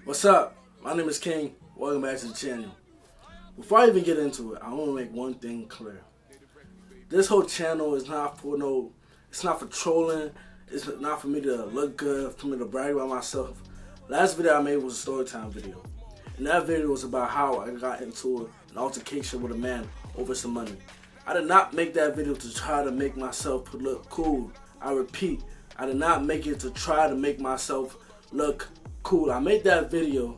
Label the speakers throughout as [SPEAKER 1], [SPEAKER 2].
[SPEAKER 1] What's up? My name is King. Welcome back to the channel. Before I even get into it, I want to make one thing clear. This whole channel is not for it's not for trolling. It's not for me to look good, for me to brag about myself. Last video I made was a story time video. And that video was about how I got into an altercation with a man over some money. I did not make that video to try to make myself look cool. I repeat, I did not make it to try to make myself look cool. I made that video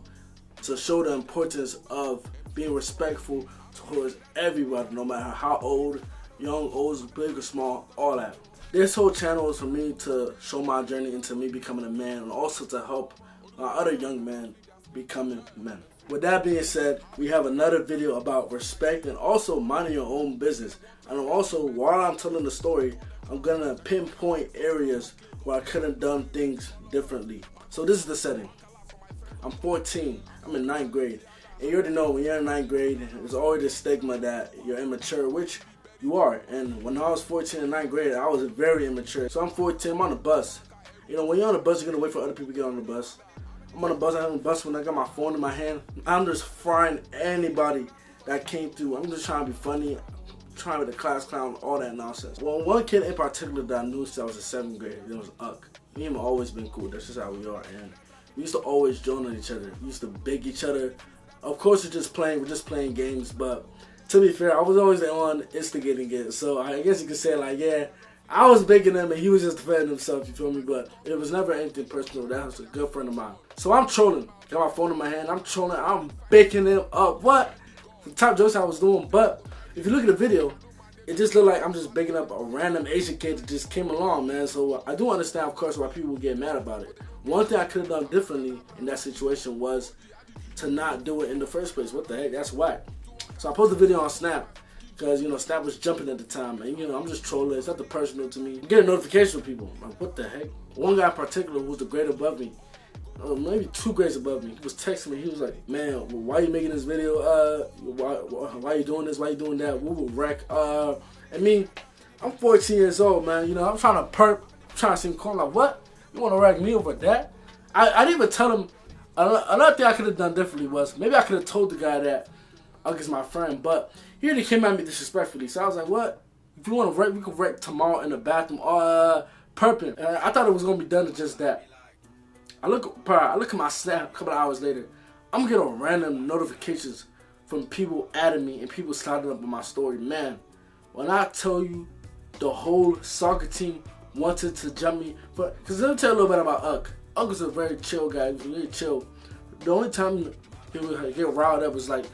[SPEAKER 1] to show the importance of being respectful towards everybody, no matter how old, young, old, big or small, all that. This whole channel is for me to show my journey into me becoming a man, and also to help other young men becoming men. With that being said, we have another video about respect and also minding your own business. And also, while I'm telling the story, I'm gonna pinpoint areas where I could have done things differently. So this is the setting. I'm 14, I'm in 9th grade. And you already know when you're in 9th grade, there's always this stigma that you're immature, which you are. And when I was 14 in 9th grade, I was very immature. So I'm 14, I'm on the bus. You know, when you're on the bus, you're gonna wait for other people to get on the bus. I'm on the bus, I'm on the bus when I got my phone in my hand. I'm just frying anybody that came through. I'm just trying to be funny, trying to be the class clown, all that nonsense. Well, one kid in particular that I knew since I was in 7th grade, it was Uck. Me and him have always been cool, that's just how we are. And we used to always join on each other. We used to beg each other. Of course, we're just playing games, but to be fair, I was always the one instigating it. So I guess you could say, like, yeah, I was begging him and he was just defending himself, you feel me? But it was never anything personal. That was a good friend of mine. So I'm trolling. Got my phone in my hand. I'm trolling. I'm baking him up. What? The top jokes I was doing. But if you look at the video, it just looked like I'm just baking up a random Asian kid that just came along, man. So I do understand, of course, why people would get mad about it. One thing I could have done differently in that situation was to not do it in the first place. What the heck? That's whack. So I posted the video on Snap. Because, you know, Snap was jumping at the time. And, you know, I'm just trolling. It's nothing personal to me. I'm getting notifications from people. Like, what the heck? One guy in particular who was the grade above me, maybe 2 grades above me, he was texting me. He was like, man, why are you making this video? Why are you doing this? Why are you doing that? We will wreck. I mean, I'm 14 years old, man. You know, I'm trying to perp. I'm trying to seem cool. Like, what? You want to wreck me over that? I didn't even tell him. Another thing I could have done differently was maybe I could have told the guy that Ugg is my friend, but he really came at me disrespectfully. So I was like, what? If you want to wreck, we can wreck tomorrow in the bathroom. Perping. I thought it was going to be done to just that. I look at my Snap a couple of hours later. I'm getting random notifications from people adding me and people sliding up on my story. Man, when I tell you the whole soccer team wanted to jump me, because let me tell you a little bit about Ugg. Ugg was a very chill guy. He was really chill. The only time he would get riled up was like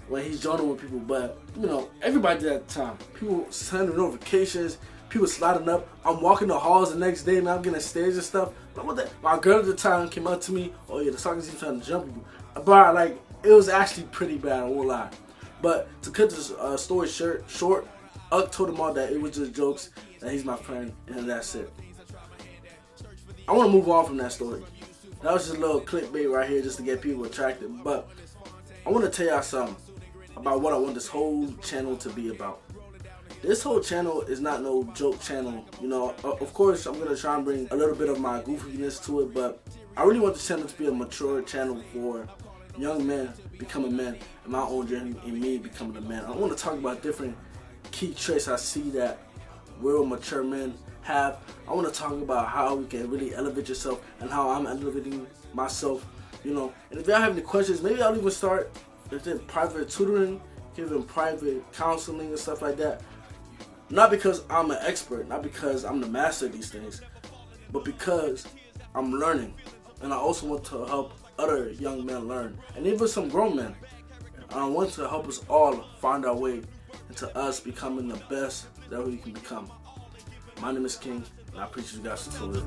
[SPEAKER 1] when he's joining with people. But you know, everybody did at the time. People sending notifications, people sliding up. I'm walking the halls the next day and I'm getting stairs and stuff. Like, what the? My girl at the time came up to me. Oh yeah, the soccer team trying to jump you. But like, it was actually pretty bad. I won't lie. But to cut this story short, Ugg told them all that it was just jokes. That he's my friend, and that's it. I want to move on from that story. That was just a little clickbait right here just to get people attracted. But I want to tell y'all something about what I want this whole channel to be about. This whole channel is not no joke channel. You know, of course, I'm going to try and bring a little bit of my goofiness to it, but I really want this channel to be a mature channel for young men becoming men and my own journey in me becoming a man. I want to talk about different key traits I see that real mature men have. I want to talk about how we can really elevate yourself and how I'm elevating myself, you know. And if y'all have any questions, maybe I'll even start private tutoring, giving private counseling and stuff like that. Not because I'm an expert, not because I'm the master of these things, but because I'm learning. And I also want to help other young men learn, and even some grown men. I want to help us all find our way into us becoming the best that we can become. My name is King, and I appreciate you guys for tuning in.